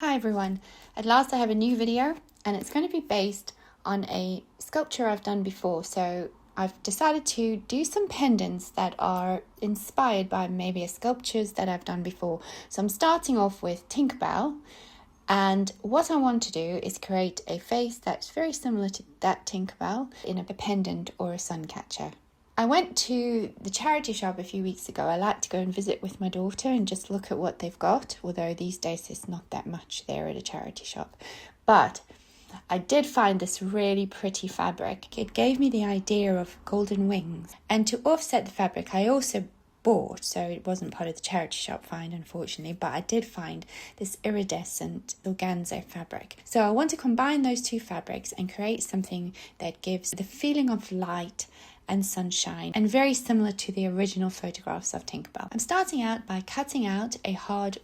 Hi everyone, at last I have a new video and it's going to be based on a sculpture I've done before. So I've decided to do some pendants that are inspired by maybe sculptures that I've done before. So I'm starting off with Tinkerbell, and what I want to do is create a face that's very similar to that Tinkerbell in a pendant or a suncatcher. I went to the charity shop a few weeks ago. I like to go and visit with my daughter and just look at what they've got, although these days there's not that much there at a charity shop. But I did find this really pretty fabric. It gave me the idea of golden wings. And to offset the fabric, I also bought, so it wasn't part of the charity shop find unfortunately, but I did find this iridescent organza fabric. So I want to combine those two fabrics and create something that gives the feeling of light and sunshine, and very similar to the original photographs of Tinkerbell. I'm starting out by cutting out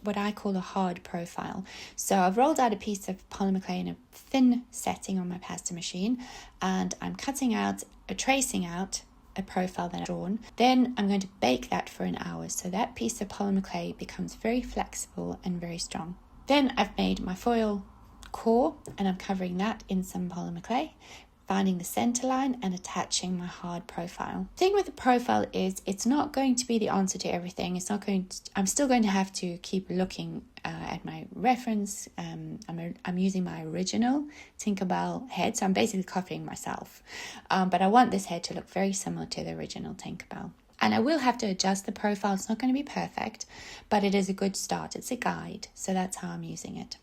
what I call a hard profile. So I've rolled out a piece of polymer clay in a thin setting on my pasta machine, and I'm tracing out a profile that I've drawn. Then I'm going to bake that for an hour, so that piece of polymer clay becomes very flexible and very strong. Then I've made my foil core, and I'm covering that in some polymer clay, finding the center line and attaching my hard profile. The thing with the profile is it's not going to be the answer to everything. I'm still going to have to keep looking at my reference. I'm using my original Tinkerbell head, so I'm basically copying myself. But I want this head to look very similar to the original Tinkerbell. And I will have to adjust the profile. It's not going to be perfect, but it is a good start. It's a guide, so that's how I'm using it.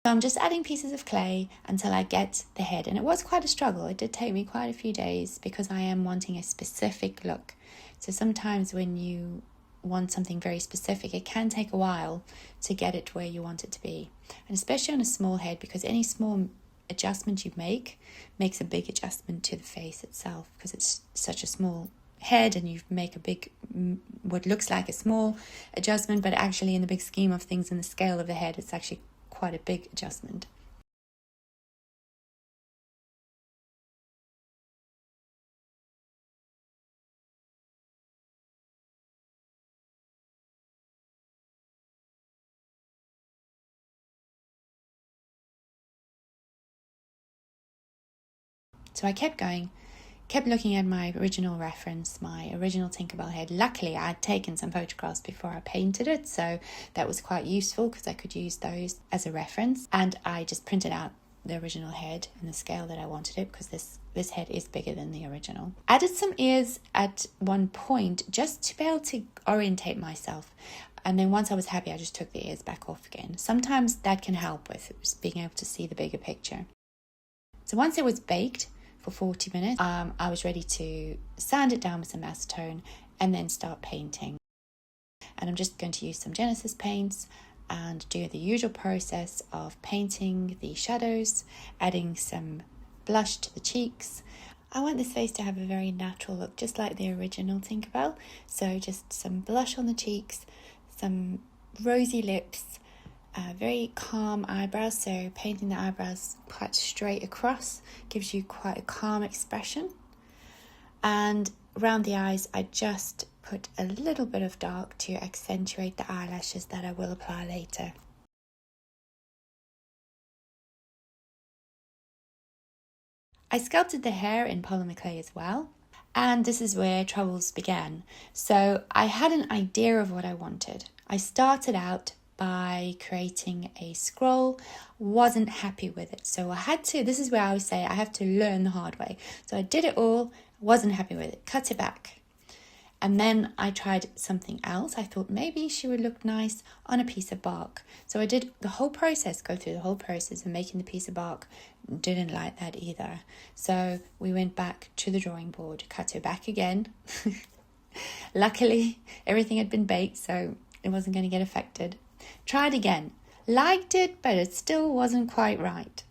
So I'm just adding pieces of clay until I get the head, and it was quite a struggle. It did take me quite a few days because I am wanting a specific look. So sometimes when you want something very specific, it can take a while to get it where you want it to be. And especially on a small head, because any small adjustment you makes a big adjustment to the face itself, because it's such a small head and you make a big, what looks like a small adjustment, but actually in the big scheme of things, in the scale of the head, it's actually quite a big adjustment. So I kept going, kept looking at my original reference, my original Tinkerbell head. Luckily, I had taken some photographs before I painted it, so that was quite useful because I could use those as a reference. And I just printed out the original head in the scale that I wanted it, because this head is bigger than the original. Added some ears at one point just to be able to orientate myself. And then once I was happy, I just took the ears back off again. Sometimes that can help with being able to see the bigger picture. So once it was baked for 40 minutes, I was ready to sand it down with some acetone and then start painting. And I'm just going to use some Genesis paints and do the usual process of painting the shadows, adding some blush to the cheeks. I want this face to have a very natural look, just like the original Tinkerbell. So just some blush on the cheeks, some rosy lips, very calm eyebrows, so painting the eyebrows quite straight across gives you quite a calm expression. And around the eyes, I just put a little bit of dark to accentuate the eyelashes that I will apply later. I sculpted the hair in polymer clay as well, and this is where troubles began. So I had an idea of what I wanted. I started out by creating a scroll, wasn't happy with it. So this is where I would say I have to learn the hard way. So I did it all, wasn't happy with it, cut it back. And then I tried something else. I thought maybe she would look nice on a piece of bark. So I did go through the whole process of making the piece of bark. Didn't like that either. So we went back to the drawing board, cut her back again. Luckily, everything had been baked, so it wasn't going to get affected. Tried again, liked it, but it still wasn't quite right.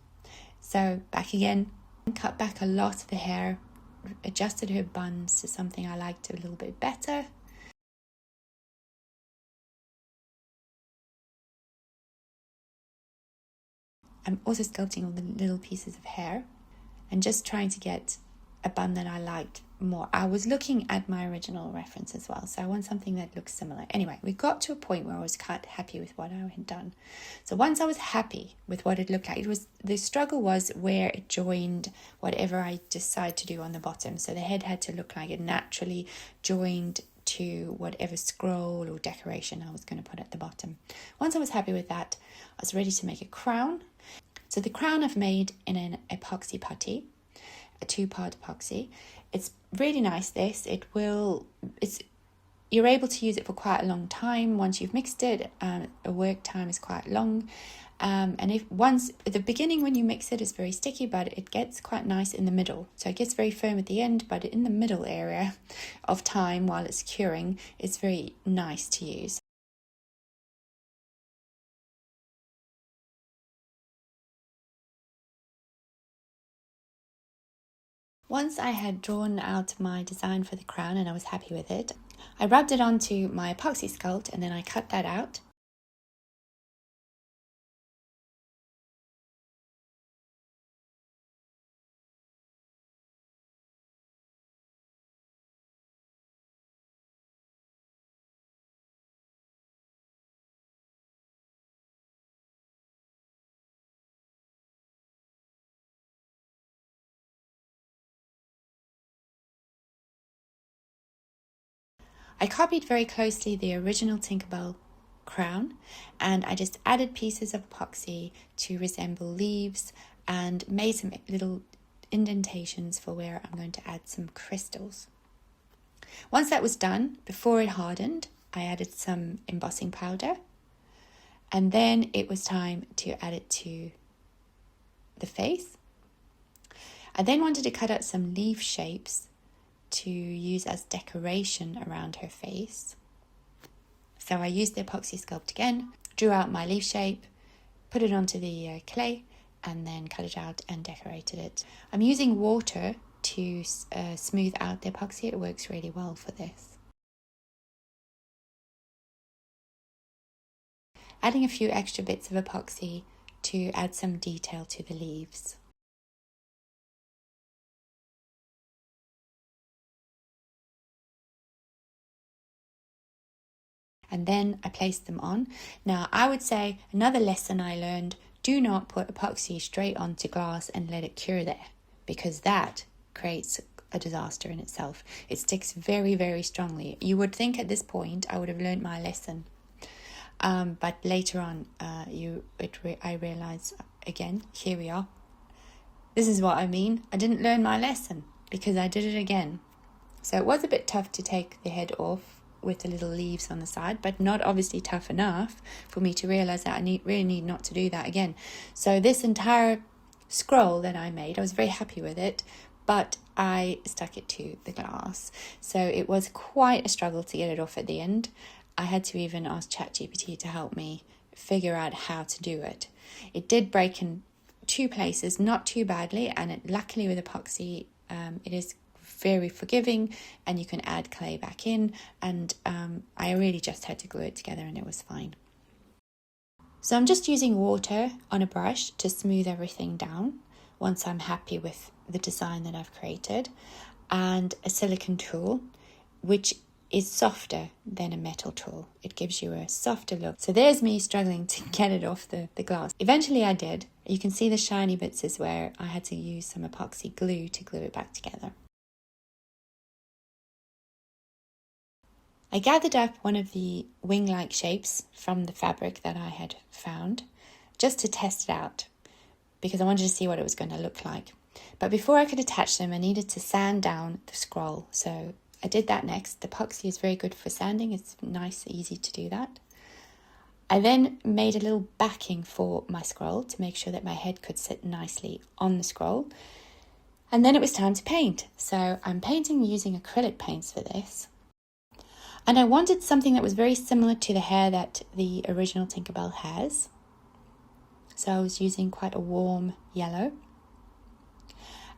So back again, cut back a lot of the hair, adjusted her buns to something I liked a little bit better. I'm also sculpting all the little pieces of hair and just trying to get a bun that I liked more. I was looking at my original reference as well, so I want something that looks similar. Anyway, we got to a point where I was quite happy with what I had done. So once I was happy with what it looked like, the struggle was where it joined whatever I decided to do on the bottom. So the head had to look like it naturally joined to whatever scroll or decoration I was going to put at the bottom. Once I was happy with that, I was ready to make a crown. So the crown I've made in an epoxy putty, a 2-part epoxy. It's really nice, you're able to use it for quite a long time once you've mixed it. A work time is quite long. And if once at the beginning when you mix it, it's very sticky, but it gets quite nice in the middle. So it gets very firm at the end, but in the middle area of time while it's curing, it's very nice to use. Once I had drawn out my design for the crown and I was happy with it, I rubbed it onto my epoxy sculpt and then I cut that out. I copied very closely the original Tinkerbell crown and I just added pieces of epoxy to resemble leaves and made some little indentations for where I'm going to add some crystals. Once that was done, before it hardened, I added some embossing powder and then it was time to add it to the face. I then wanted to cut out some leaf shapes to use as decoration around her face. So I used the epoxy sculpt again, drew out my leaf shape, put it onto the clay and then cut it out and decorated it. I'm using water to smooth out the epoxy. It works really well for this. Adding a few extra bits of epoxy to add some detail to the leaves. And then I placed them on. Now I would say another lesson I learned, do not put epoxy straight onto glass and let it cure there, because that creates a disaster in itself. It sticks very, very strongly. You would think at this point I would have learned my lesson. But later on, I realized, again, here we are. This is what I mean. I didn't learn my lesson because I did it again. So it was a bit tough to take the head off with the little leaves on the side, but not obviously tough enough for me to realize that I really need not to do that again. So this entire scroll that I made, I was very happy with it, but I stuck it to the glass. So it was quite a struggle to get it off at the end. I had to even ask ChatGPT to help me figure out how to do it. It did break in 2 places, not too badly, and luckily with epoxy, it is very forgiving and you can add clay back in, and I really just had to glue it together and it was fine. So I'm just using water on a brush to smooth everything down once I'm happy with the design that I've created, and a silicone tool which is softer than a metal tool. It gives you a softer look. So there's me struggling to get it off the glass. Eventually I did. You can see the shiny bits is where I had to use some epoxy glue to glue it back together. I gathered up one of the wing-like shapes from the fabric that I had found just to test it out because I wanted to see what it was going to look like. But before I could attach them, I needed to sand down the scroll. So I did that next. The epoxy is very good for sanding. It's nice, easy to do that. I then made a little backing for my scroll to make sure that my head could sit nicely on the scroll. And then it was time to paint. So I'm painting using acrylic paints for this. And I wanted something that was very similar to the hair that the original Tinkerbell has. So I was using quite a warm yellow.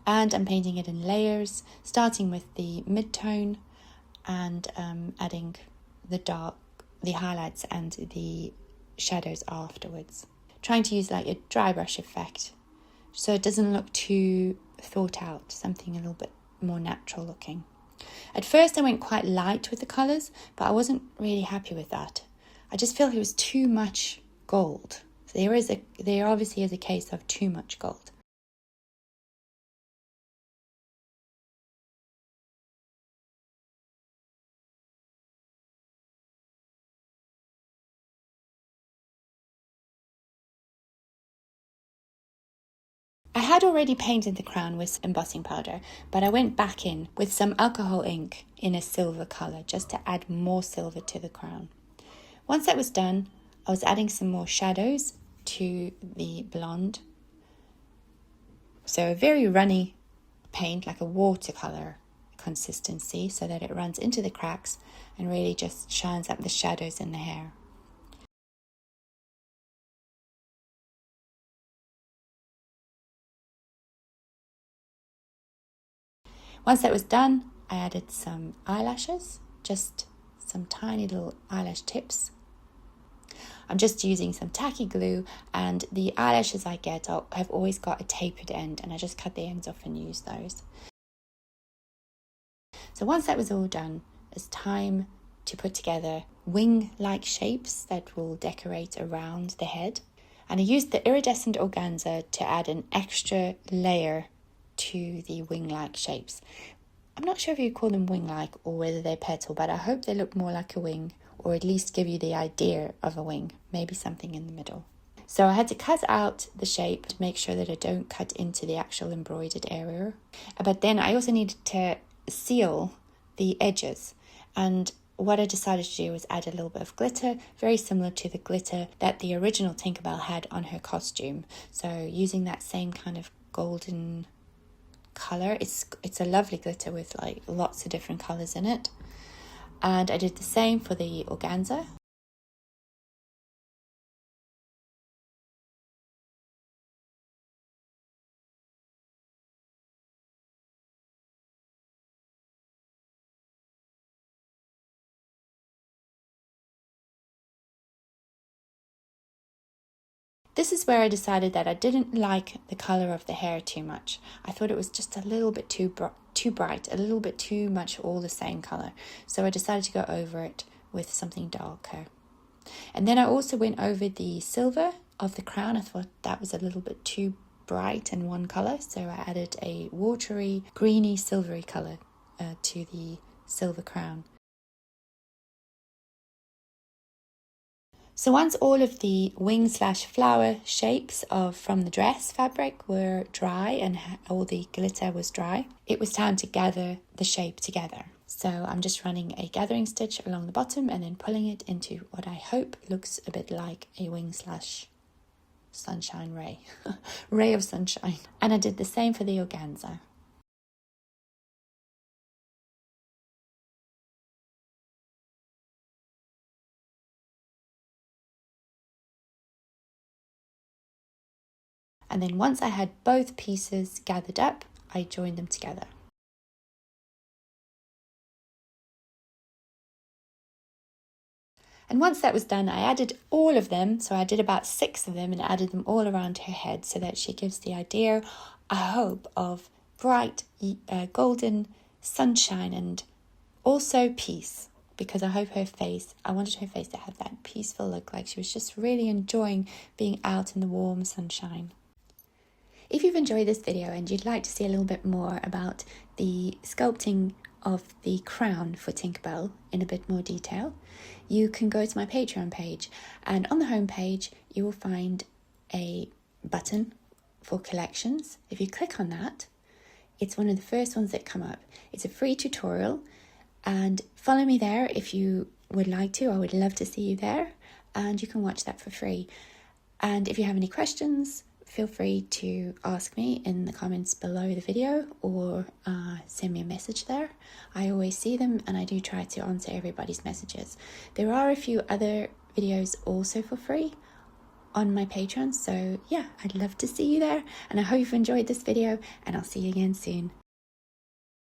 And I'm painting it in layers, starting with the mid-tone and adding the highlights and the shadows afterwards. Trying to use a dry brush effect so it doesn't look too thought out, something a little bit more natural looking. At first I went quite light with the colours, but I wasn't really happy with that. I just feel it was too much gold. There obviously is a case of too much gold. I had already painted the crown with embossing powder, but I went back in with some alcohol ink in a silver colour just to add more silver to the crown. Once that was done, I was adding some more shadows to the blonde. So a very runny paint, like a watercolour consistency, so that it runs into the cracks and really just shines up the shadows in the hair. Once that was done, I added some eyelashes, just some tiny little eyelash tips. I'm just using some tacky glue, and the eyelashes I get have always got a tapered end, and I just cut the ends off and use those. So once that was all done, it's time to put together wing-like shapes that will decorate around the head. And I used the iridescent organza to add an extra layer to the wing-like shapes. I'm not sure if you call them wing-like or whether they're petal, but I hope they look more like a wing, or at least give you the idea of a wing, maybe something in the middle. So I had to cut out the shape to make sure that I don't cut into the actual embroidered area. But then I also needed to seal the edges, and what I decided to do was add a little bit of glitter, very similar to the glitter that the original Tinkerbell had on her costume. So using that same kind of golden colour, it's a lovely glitter with like lots of different colours in it. And I did the same for the organza. This is where I decided that I didn't like the colour of the hair too much. I thought it was just a little bit too bright, a little bit too much all the same colour. So I decided to go over it with something darker. And then I also went over the silver of the crown. I thought that was a little bit too bright in one colour, so I added a watery, greeny, silvery colour to the silver crown. So once all of the wing/flower shapes from the dress fabric were dry and all the glitter was dry, it was time to gather the shape together. So I'm just running a gathering stitch along the bottom and then pulling it into what I hope looks a bit like a wing/sunshine ray, ray of sunshine. And I did the same for the organza. And then once I had both pieces gathered up, I joined them together. And once that was done, I added all of them. So I did about 6 of them and added them all around her head so that she gives the idea, I hope, of bright golden sunshine and also peace. Because I wanted her face to have that peaceful look, like she was just really enjoying being out in the warm sunshine. If you've enjoyed this video and you'd like to see a little bit more about the sculpting of the crown for Tinkerbell in a bit more detail, you can go to my Patreon page, and on the home page you will find a button for collections. If you click on that, it's one of the first ones that come up. It's a free tutorial, and follow me there if you would like to. I would love to see you there, and you can watch that for free. And if you have any questions, feel free to ask me in the comments below the video or send me a message there. I always see them and I do try to answer everybody's messages. There are a few other videos also for free on my Patreon, so yeah, I'd love to see you there, and I hope you've enjoyed this video, and I'll see you again soon.